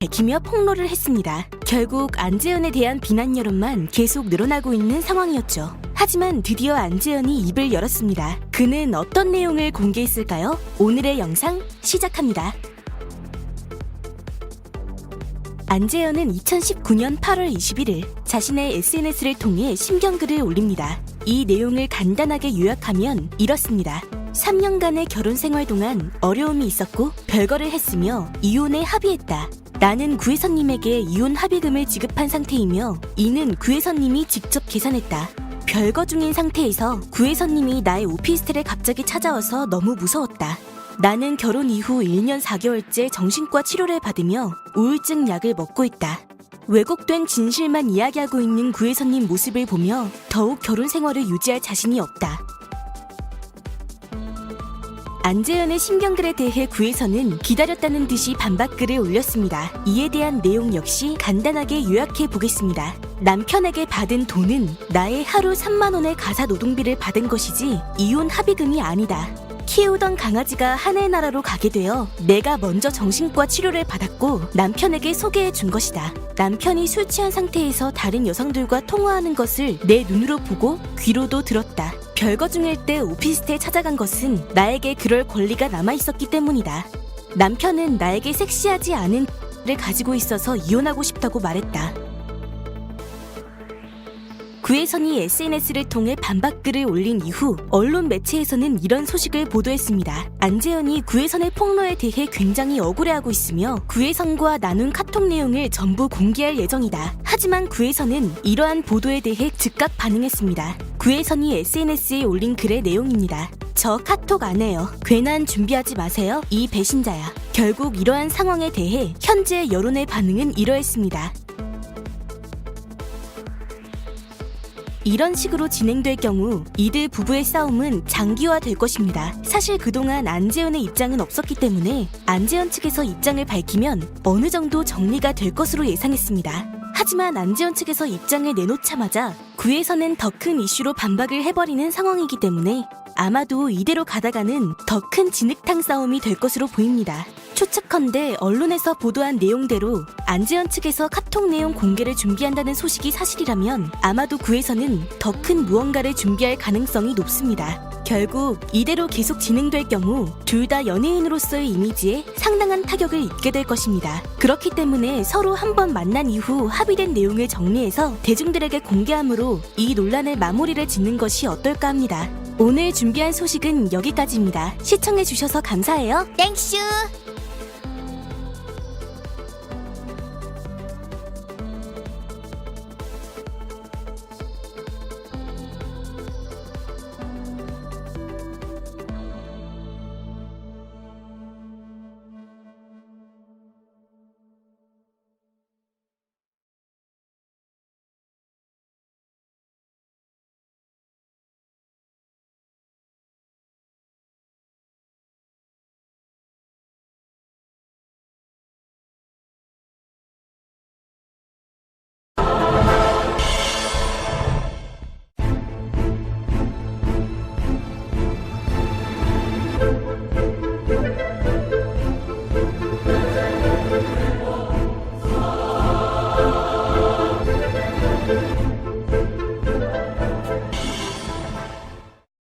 밝히며 폭로를 했습니다. 결국 안재현에 대한 비난 여론만 계속 늘어나고 있는 상황이었죠. 하지만 드디어 안재현이 입을 열었습니다. 그는 어떤 내용을 공개했을까요? 오늘의 영상 시작합니다. 안재현은 2019년 8월 21일 자신의 SNS를 통해 심경글을 올립니다. 이 내용을 간단하게 요약하면 이렇습니다. 3년간의 결혼 생활 동안 어려움이 있었고 별거를 했으며 이혼에 합의했다. 나는 구혜선님에게 이혼 합의금을 지급한 상태이며 이는 구혜선님이 직접 계산했다. 별거 중인 상태에서 구혜선님이 나의 오피스텔에 갑자기 찾아와서 너무 무서웠다. 나는 결혼 이후 1년 4개월째 정신과 치료를 받으며 우울증 약을 먹고 있다. 왜곡된 진실만 이야기하고 있는 구혜선님 모습을 보며 더욱 결혼 생활을 유지할 자신이 없다. 안재현의 심경글에 대해 구혜선은 기다렸다는 듯이 반박글을 올렸습니다. 이에 대한 내용 역시 간단하게 요약해 보겠습니다. 남편에게 받은 돈은 나의 하루 3만 원의 가사 노동비를 받은 것이지 이혼 합의금이 아니다. 키우던 강아지가 하늘 나라로 가게 되어 내가 먼저 정신과 치료를 받았고 남편에게 소개해 준 것이다. 남편이 술 취한 상태에서 다른 여성들과 통화하는 것을 내 눈으로 보고 귀로도 들었다. 별거 중일 때 오피스텔에 찾아간 것은 나에게 그럴 권리가 남아있었기 때문이다. 남편은 나에게 섹시하지 않은 를 가지고 있어서 이혼하고 싶다고 말했다. 구혜선이 SNS를 통해 반박글을 올린 이후 언론 매체에서는 이런 소식을 보도했습니다. 안재현이 구혜선의 폭로에 대해 굉장히 억울해하고 있으며 구혜선과 나눈 카톡 내용을 전부 공개할 예정이다. 하지만 구혜선은 이러한 보도에 대해 즉각 반응했습니다. 구혜선이 SNS에 올린 글의 내용입니다. 저 카톡 안 해요. 괜한 준비하지 마세요. 이 배신자야. 결국 이러한 상황에 대해 현재 여론의 반응은 이러했습니다. 이런 식으로 진행될 경우 이들 부부의 싸움은 장기화될 것입니다. 사실 그동안 안재현의 입장은 없었기 때문에 안재현 측에서 입장을 밝히면 어느 정도 정리가 될 것으로 예상했습니다. 하지만 안재현 측에서 입장을 내놓자마자 구혜선은 더 큰 이슈로 반박을 해버리는 상황이기 때문에 아마도 이대로 가다가는 더 큰 진흙탕 싸움이 될 것으로 보입니다. 추측컨대 언론에서 보도한 내용대로 안재현 측에서 카톡 내용 공개를 준비한다는 소식이 사실이라면 아마도 구혜선은 더 큰 무언가를 준비할 가능성이 높습니다. 결국 이대로 계속 진행될 경우 둘 다 연예인으로서의 이미지에 상당한 타격을 입게 될 것입니다. 그렇기 때문에 서로 한번 만난 이후 합의된 내용을 정리해서 대중들에게 공개함으로 이 논란의 마무리를 짓는 것이 어떨까 합니다. 오늘 준비한 소식은 여기까지입니다. 시청해주셔서 감사해요. 땡슈!